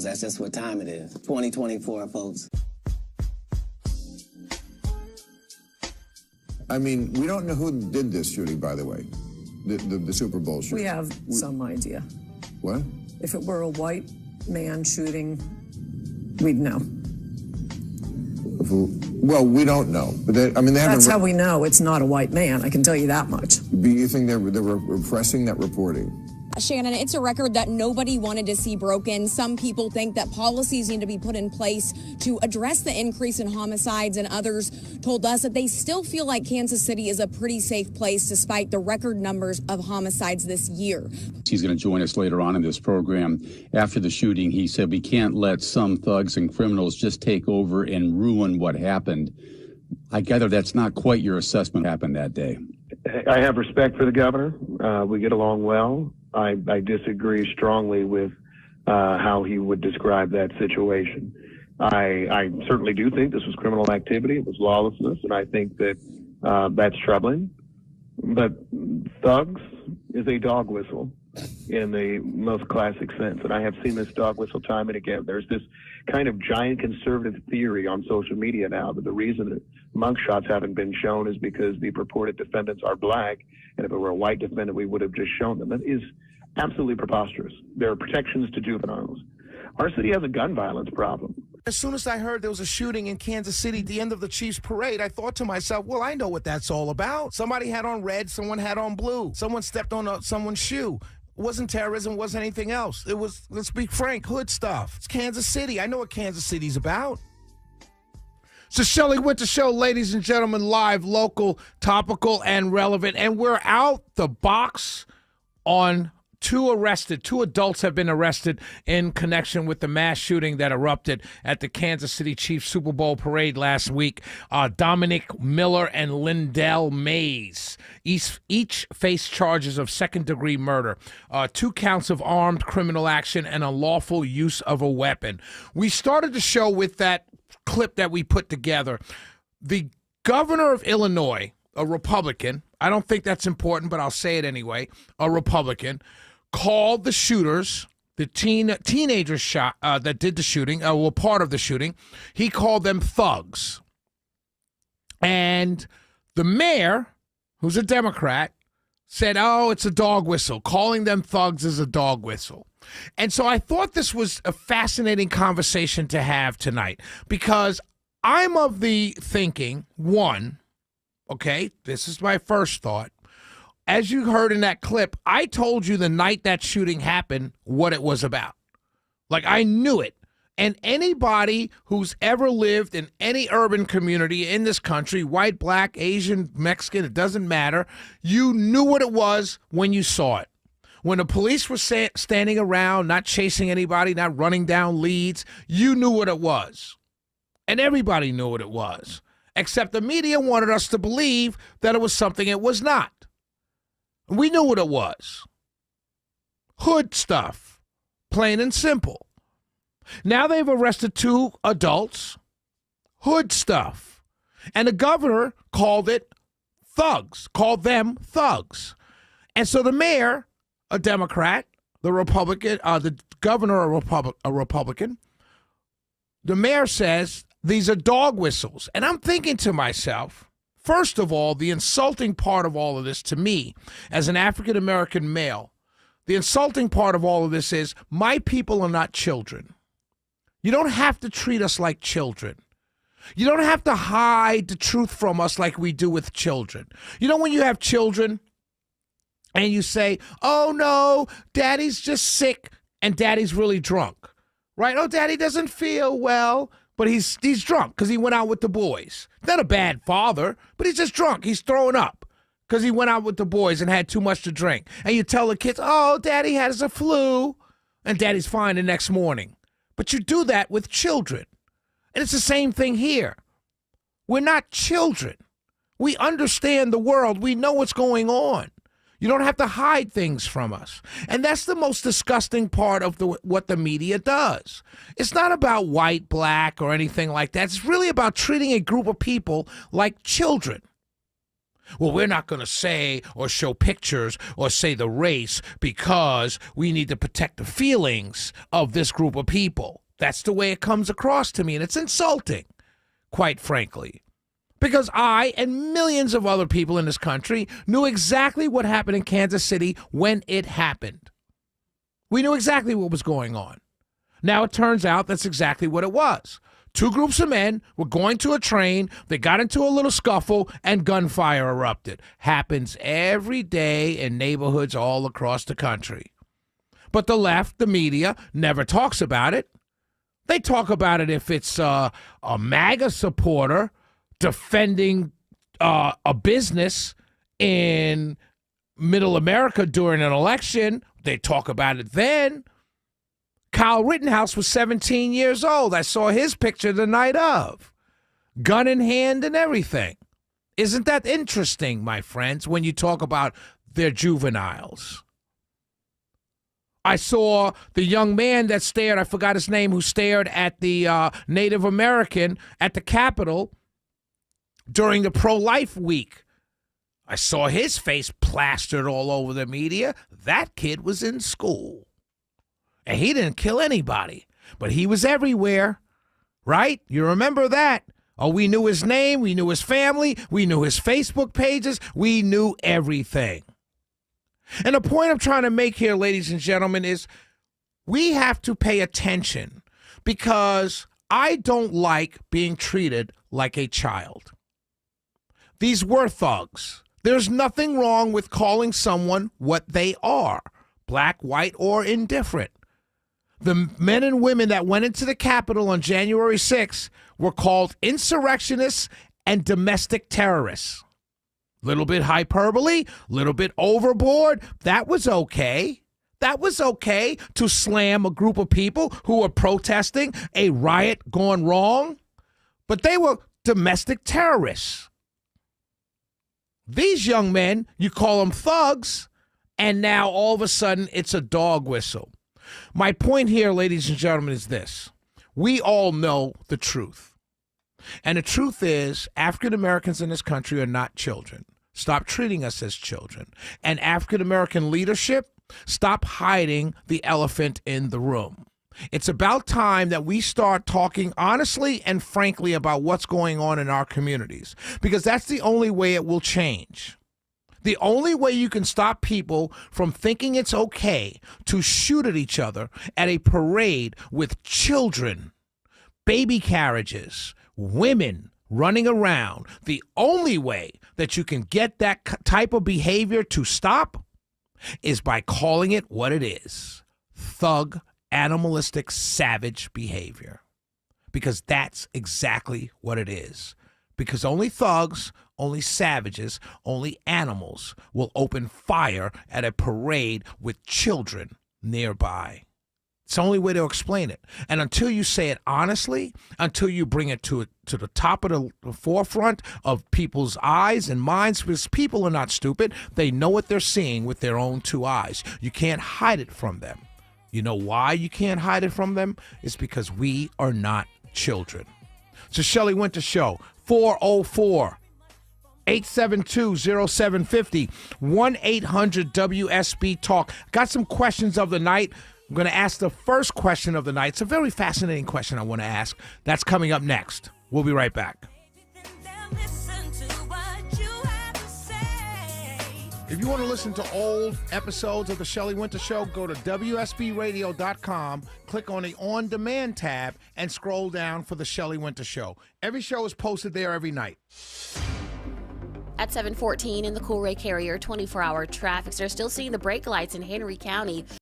That's just what time it is. 2024, folks. I mean, we don't know who did this shooting, by the way, the Super Bowl shooting. We have some idea. What? If it were a white man shooting, we'd know. Well, we don't know. But they haven't. That's how we know it's not a white man. I can tell you that much. Do you think they were repressing that reporting? Shannon, it's a record that nobody wanted to see broken. Some people think that policies need to be put in place to address the increase in homicides, and others told us that they still feel like Kansas City is a pretty safe place despite the record numbers of homicides this year. He's going to join us later on in this program. After the shooting, he said we can't let some thugs and criminals just take over and ruin what happened. I gather that's not quite your assessment happened that day. I have respect for the governor. We get along well. I disagree strongly with how he would describe that situation. I certainly do think this was criminal activity. It was lawlessness, and I think that that's troubling. But thugs is a dog whistle in the most classic sense, and I have seen this dog whistle time and again. There's this kind of giant conservative theory on social media now that the reason that mugshots haven't been shown is because the purported defendants are black, and if it were a white defendant, we would have just shown them. That is absolutely preposterous. There are protections to juveniles. Our city has a gun violence problem. As soon as I heard there was a shooting in Kansas City at the end of the Chiefs parade, I thought to myself, well, I know what that's all about. Somebody had on red, someone had on blue. Someone stepped on someone's shoe. It wasn't terrorism, it wasn't anything else. It was, let's be frank, hood stuff. It's Kansas City. I know what Kansas City's about. It's the Shelley Winter Show, ladies and gentlemen, live, local, topical, and relevant. And we're out the box on two adults have been arrested in connection with the mass shooting that erupted at the Kansas City Chiefs Super Bowl parade last week. Dominic Miller and Lindell Mays each face charges of second-degree murder, 2 counts of armed criminal action, and unlawful use of a weapon. We started the show with that clip that we put together. The governor of Illinois, a Republican, I don't think that's important, but I'll say it anyway, a Republican, called the shooters, the teenagers that did the shooting, were part of the shooting, he called them thugs. And the mayor, who's a Democrat, said, oh, it's a dog whistle. Calling them thugs is a dog whistle. And so I thought this was a fascinating conversation to have tonight because I'm of the thinking, one, okay, this is my first thought. As you heard in that clip, I told you the night that shooting happened what it was about. Like, I knew it. And anybody who's ever lived in any urban community in this country, white, black, Asian, Mexican, it doesn't matter, you knew what it was when you saw it. When the police were standing around, not chasing anybody, not running down leads, you knew what it was. And everybody knew what it was. Except the media wanted us to believe that it was something it was not. We knew what it was. Hood stuff. Plain and simple. Now they've arrested 2 adults. Hood stuff. And the governor called it thugs. Called them thugs. And so the mayor, a Democrat, the Republican, the governor, a Republican, the mayor says these are dog whistles. And I'm thinking to myself, first of all, the insulting part of all of this to me, as an African-American male, the insulting part of all of this is my people are not children. You don't have to treat us like children. You don't have to hide the truth from us like we do with children. You know when you have children and you say, oh, no, daddy's just sick and daddy's really drunk, right? Oh, daddy doesn't feel well. But he's drunk because he went out with the boys. Not a bad father, but he's just drunk. He's throwing up because he went out with the boys and had too much to drink. And you tell the kids, oh, daddy has a flu, and daddy's fine the next morning. But you do that with children. And it's the same thing here. We're not children. We understand the world. We know what's going on. You don't have to hide things from us. And that's the most disgusting part of what the media does. It's not about white, black, or anything like that. It's really about treating a group of people like children. Well, we're not going to say or show pictures or say the race because we need to protect the feelings of this group of people. That's the way it comes across to me, and it's insulting, quite frankly. Because I and millions of other people in this country knew exactly what happened in Kansas City when it happened. We knew exactly what was going on. Now it turns out that's exactly what it was. Two groups of men were going to a train, they got into a little scuffle, and gunfire erupted. Happens every day in neighborhoods all across the country. But the left, the media, never talks about it. They talk about it if it's a MAGA supporter defending a business in middle America during an election. They talk about it then. Kyle Rittenhouse was 17 years old. I saw his picture the night of. Gun in hand and everything. Isn't that interesting, my friends, when you talk about their juveniles? I saw the young man that stared, I forgot his name, who stared at the Native American at the Capitol during the pro-life week. I saw his face plastered all over the media. That kid was in school. And he didn't kill anybody, but he was everywhere, right? You remember that? Oh, we knew his name, we knew his family, we knew his Facebook pages, we knew everything. And the point I'm trying to make here, ladies and gentlemen, is we have to pay attention because I don't like being treated like a child. These were thugs. There's nothing wrong with calling someone what they are, black, white, or indifferent. The men and women that went into the Capitol on January 6th were called insurrectionists and domestic terrorists. Little bit hyperbole, little bit overboard. That was okay. That was okay to slam a group of people who were protesting a riot gone wrong. But they were domestic terrorists. These young men, you call them thugs, and now all of a sudden it's a dog whistle. My point here, ladies and gentlemen, is this. We all know the truth. And the truth is African Americans in this country are not children. Stop treating us as children. And African American leadership, stop hiding the elephant in the room. It's about time that we start talking honestly and frankly about what's going on in our communities, because that's the only way it will change. The only way you can stop people from thinking it's okay to shoot at each other at a parade with children, baby carriages, women running around, the only way that you can get that type of behavior to stop is by calling it what it is: thug, animalistic, savage behavior. Because that's exactly what it is. Because only thugs, only savages, only animals will open fire at a parade with children nearby. It's the only way to explain it. And until you say it honestly, until you bring it to the top of the forefront of people's eyes and minds, because people are not stupid. They know what they're seeing with their own two eyes. You can't hide it from them. You know why you can't hide it from them? It's because we are not children. It's the Shelley Winter Show. 404-872-0750, 1-800-WSB-TALK. Got some questions of the night. I'm going to ask the first question of the night. It's a very fascinating question I want to ask. That's coming up next. We'll be right back. If you want to listen to old episodes of the Shelley Winter Show, go to WSBRadio.com, click on the On Demand tab, and scroll down for the Shelley Winter Show. Every show is posted there every night. At 7:14 in the Coolray Carrier 24-hour traffic, they're still seeing the brake lights in Henry County.